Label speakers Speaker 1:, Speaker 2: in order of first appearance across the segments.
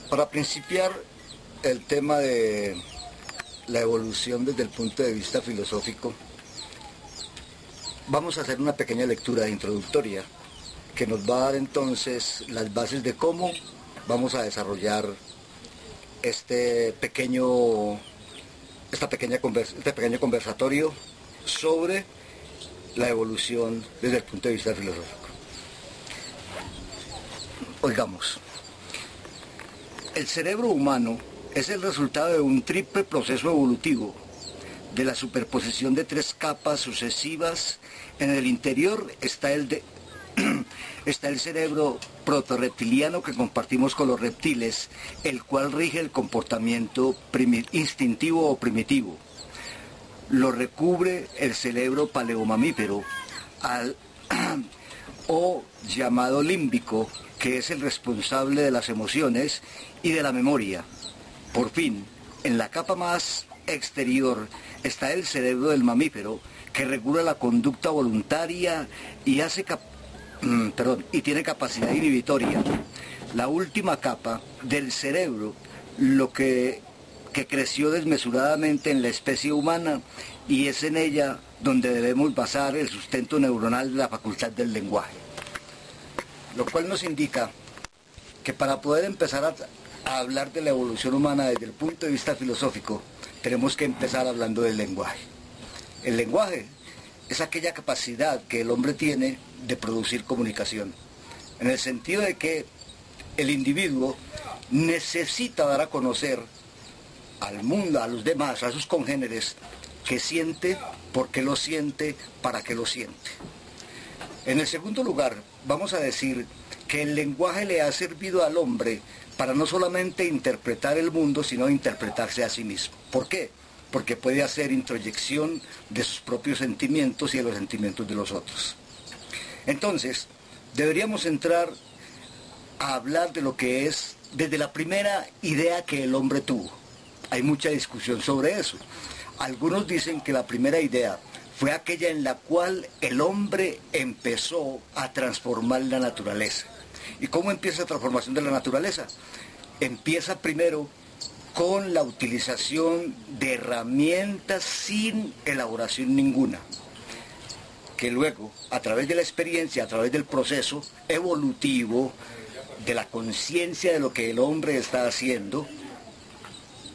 Speaker 1: Para principiar el tema de la evolución desde el punto de vista filosófico, vamos a hacer una pequeña lectura introductoria que nos va a dar entonces las bases de cómo vamos a desarrollar este pequeño conversatorio sobre la evolución desde el punto de vista filosófico. Oigamos. El cerebro humano es el resultado de un triple proceso evolutivo, de la superposición de tres capas sucesivas. En el interior está el cerebro protorreptiliano que compartimos con los reptiles, el cual rige el comportamiento instintivo o primitivo. Lo recubre el cerebro paleomamífero, o llamado límbico, que es el responsable de las emociones y de la memoria. Por fin, en la capa más exterior está el cerebro del mamífero, que regula la conducta voluntaria y tiene capacidad inhibitoria. La última capa del cerebro, lo que creció desmesuradamente en la especie humana, y es en ella donde debemos basar el sustento neuronal de la facultad del lenguaje. Lo cual nos indica que para poder empezar a hablar de la evolución humana desde el punto de vista filosófico, tenemos que empezar hablando del lenguaje. El lenguaje es aquella capacidad que el hombre tiene de producir comunicación, en el sentido de que el individuo necesita dar a conocer al mundo, a los demás, a sus congéneres, que siente, por qué lo siente, para qué lo siente. En el segundo lugar, vamos a decir que el lenguaje le ha servido al hombre para no solamente interpretar el mundo, sino interpretarse a sí mismo. ¿Por qué? Porque puede hacer introyección de sus propios sentimientos y de los sentimientos de los otros. Entonces, deberíamos entrar a hablar de lo que es desde la primera idea que el hombre tuvo. Hay mucha discusión sobre eso. Algunos dicen que la primera idea fue aquella en la cual el hombre empezó a transformar la naturaleza. ¿Y cómo empieza la transformación de la naturaleza? Empieza primero con la utilización de herramientas sin elaboración ninguna, que luego, a través de la experiencia, a través del proceso evolutivo, de la conciencia de lo que el hombre está haciendo,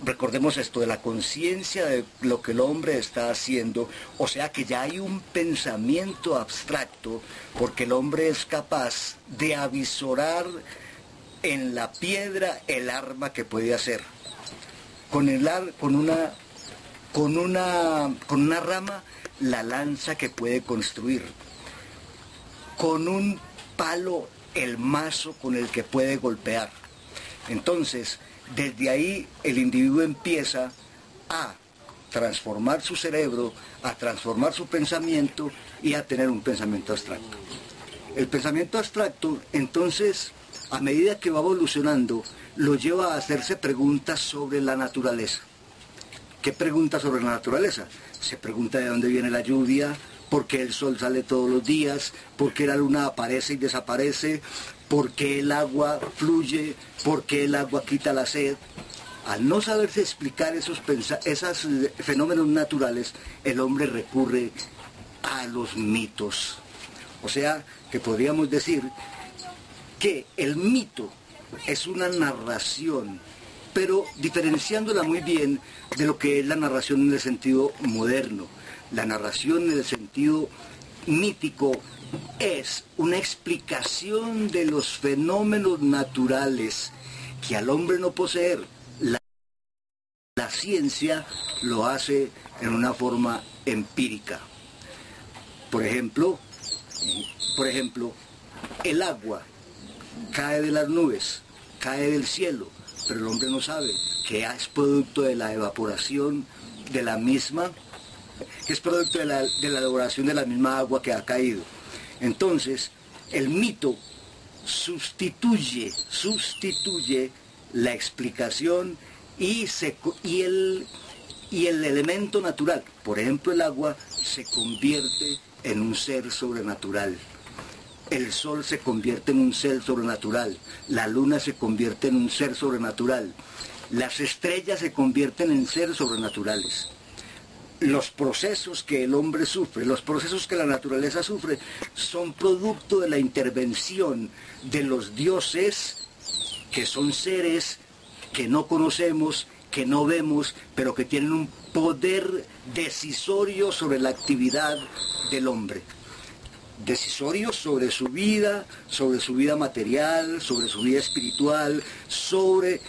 Speaker 1: recordemos esto, de la conciencia de lo que el hombre está haciendo, o sea que ya hay un pensamiento abstracto, porque el hombre es capaz de avisorar en la piedra el arma que puede hacer. Con una rama, la lanza que puede construir. Con un palo, el mazo con el que puede golpear. Entonces, desde ahí el individuo empieza a transformar su cerebro, a transformar su pensamiento y a tener un pensamiento abstracto. El pensamiento abstracto, entonces, a medida que va evolucionando, lo lleva a hacerse preguntas sobre la naturaleza. ¿Qué preguntas sobre la naturaleza? Se pregunta de dónde viene la lluvia, por qué el sol sale todos los días, por qué la luna aparece y desaparece, por qué el agua fluye, por qué el agua quita la sed. Al no saberse explicar esos fenómenos naturales, el hombre recurre a los mitos. O sea, que podríamos decir que el mito es una narración, pero diferenciándola muy bien de lo que es la narración en el sentido moderno. La narración en el sentido mítico es una explicación de los fenómenos naturales que al hombre no poseer. La ciencia lo hace en una forma empírica. Por ejemplo, el agua cae de las nubes, cae del cielo, pero el hombre no sabe que es producto de la evaporación de la misma, que es producto de la elaboración de la misma agua que ha caído. Entonces, el mito sustituye la explicación y el elemento natural, por ejemplo el agua, se convierte en un ser sobrenatural. el sol se convierte en un ser sobrenatural, la luna se convierte en un ser sobrenatural, las estrellas se convierten en seres sobrenaturales. Los procesos que el hombre sufre, los procesos que la naturaleza sufre, son producto de la intervención de los dioses, que son seres que no conocemos, que no vemos, pero que tienen un poder decisorio sobre la actividad del hombre. Decisorio sobre su vida material, sobre su vida espiritual, sobre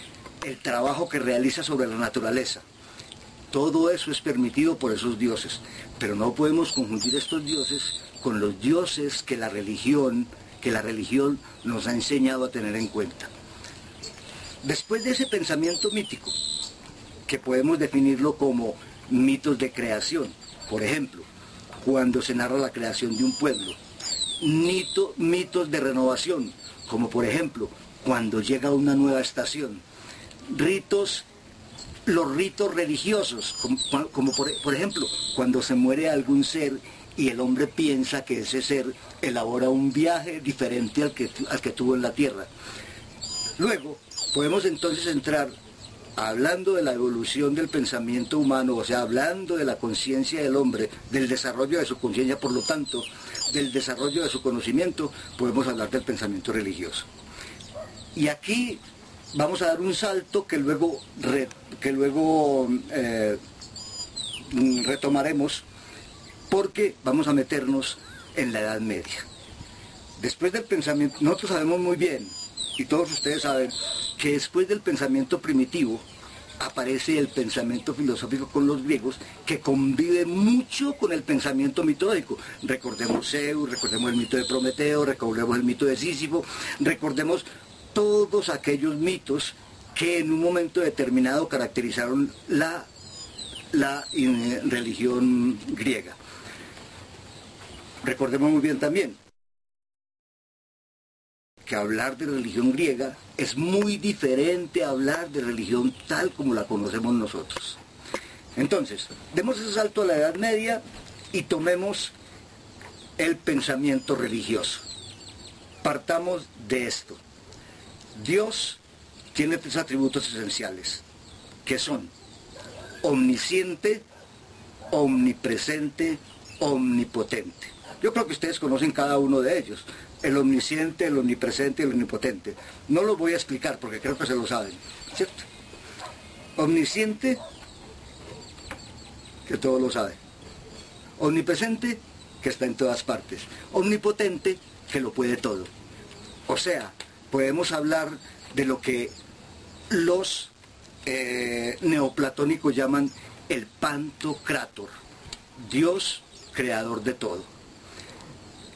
Speaker 1: el trabajo que realiza sobre la naturaleza. Todo eso es permitido por esos dioses, pero no podemos confundir estos dioses con los dioses que la religión nos ha enseñado a tener en cuenta. Después de ese pensamiento mítico, que podemos definirlo como mitos de creación, por ejemplo, cuando se narra la creación de un pueblo, mitos de renovación, como por ejemplo, cuando llega una nueva estación, los ritos religiosos, como por ejemplo, cuando se muere algún ser y el hombre piensa que ese ser elabora un viaje diferente al que tuvo en la tierra. Luego, podemos entonces entrar, hablando de la evolución del pensamiento humano, o sea, hablando de la conciencia del hombre, del desarrollo de su conciencia, por lo tanto, del desarrollo de su conocimiento, podemos hablar del pensamiento religioso. Y aquí vamos a dar un salto que luego retomaremos, porque vamos a meternos en la Edad Media. Después del pensamiento, nosotros sabemos muy bien, y todos ustedes saben, que después del pensamiento primitivo aparece el pensamiento filosófico con los griegos, que convive mucho con el pensamiento mitológico. Recordemos Zeus, recordemos el mito de Prometeo, recordemos el mito de Sísifo, recordemos todos aquellos mitos que en un momento determinado caracterizaron la religión griega. Recordemos muy bien también que hablar de religión griega es muy diferente a hablar de religión tal como la conocemos nosotros. Entonces, demos ese salto a la Edad Media y tomemos el pensamiento religioso. Partamos de esto. Dios tiene tres atributos esenciales, que son omnisciente, omnipresente, omnipotente. Yo creo que ustedes conocen cada uno de ellos. El omnisciente, el omnipresente y el omnipotente. No lo voy a explicar porque creo que se lo saben, ¿cierto? Omnisciente, que todos lo saben. Omnipresente, que está en todas partes. Omnipotente, que lo puede todo. O sea, podemos hablar de lo que los neoplatónicos llaman el Pantocrátor, Dios creador de todo.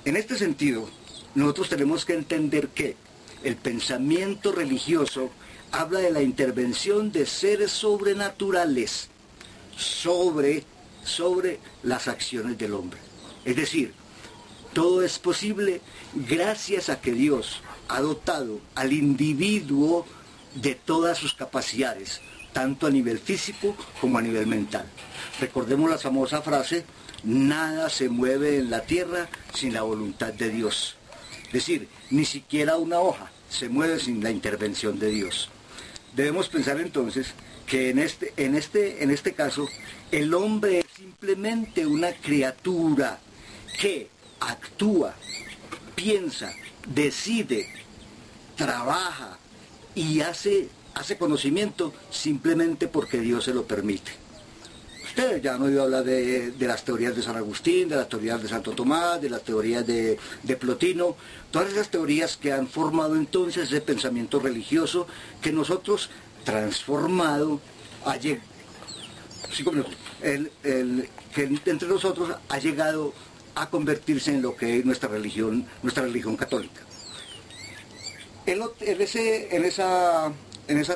Speaker 1: En este sentido, nosotros tenemos que entender que el pensamiento religioso habla de la intervención de seres sobrenaturales sobre las acciones del hombre. Es decir, todo es posible gracias a que Dios ha dotado al individuo de todas sus capacidades, tanto a nivel físico como a nivel mental. Recordemos la famosa frase: nada se mueve en la tierra sin la voluntad de Dios. Es decir, ni siquiera una hoja se mueve sin la intervención de Dios. Debemos pensar entonces que en este caso el hombre es simplemente una criatura que actúa, piensa, decide, trabaja y hace conocimiento simplemente porque Dios se lo permite. Ustedes ya han oído hablar de las teorías de San Agustín, de las teorías de Santo Tomás, de las teorías de Plotino, todas esas teorías que han formado entonces ese pensamiento religioso que nosotros transformado que entre nosotros ha llegado a convertirse en lo que es nuestra religión católica. En esa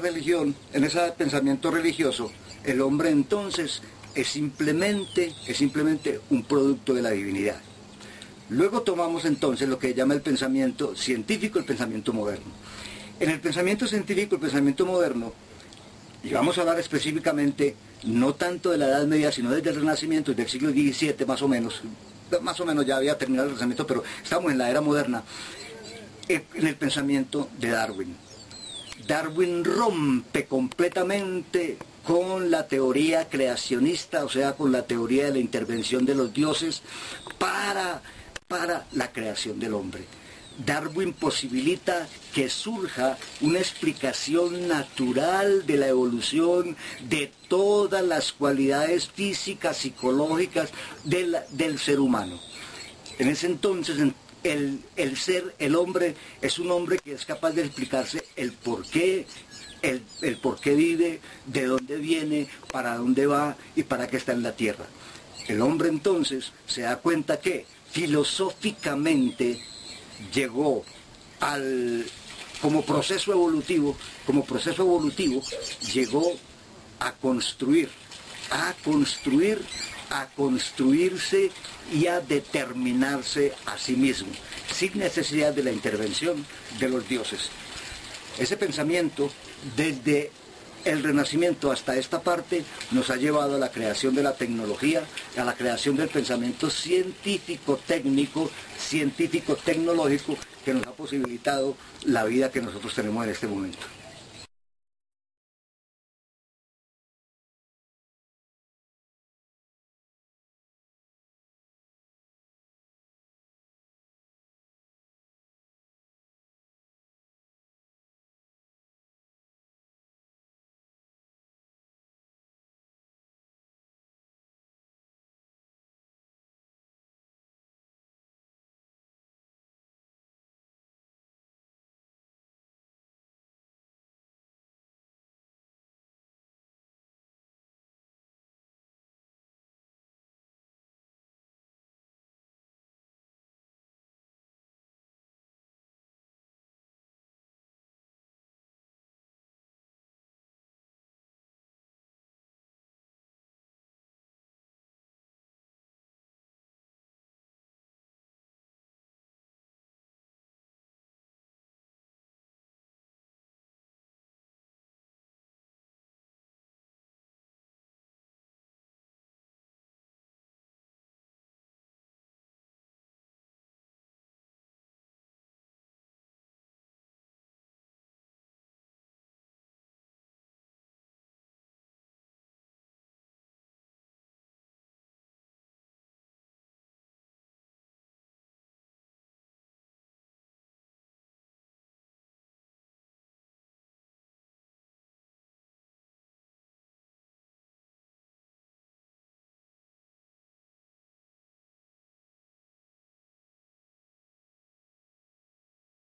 Speaker 1: religión, en ese pensamiento religioso, el hombre entonces es simplemente un producto de la divinidad. Luego tomamos entonces lo que se llama el pensamiento científico, el pensamiento moderno. En el pensamiento científico, el pensamiento moderno, y vamos a hablar específicamente, no tanto de la Edad Media, sino desde el Renacimiento, desde el siglo XVII más o menos, más o menos ya había terminado el Renacimiento, pero estamos en la era moderna, en el pensamiento de Darwin. Darwin rompe completamente con la teoría creacionista, o sea, con la teoría de la intervención de los dioses para la creación del hombre. Darwin posibilita que surja una explicación natural de la evolución de todas las cualidades físicas, psicológicas del ser humano. En ese entonces, el hombre es un hombre que es capaz de explicarse el por qué, el por qué vive, de dónde viene, para dónde va y para qué está en la tierra. El hombre entonces se da cuenta que filosóficamente llegó como proceso evolutivo, llegó a construirse y a determinarse a sí mismo, sin necesidad de la intervención de los dioses. Ese pensamiento, desde el Renacimiento hasta esta parte, nos ha llevado a la creación de la tecnología, a la creación del pensamiento científico-técnico, científico-tecnológico, que nos ha posibilitado la vida que nosotros tenemos en este momento.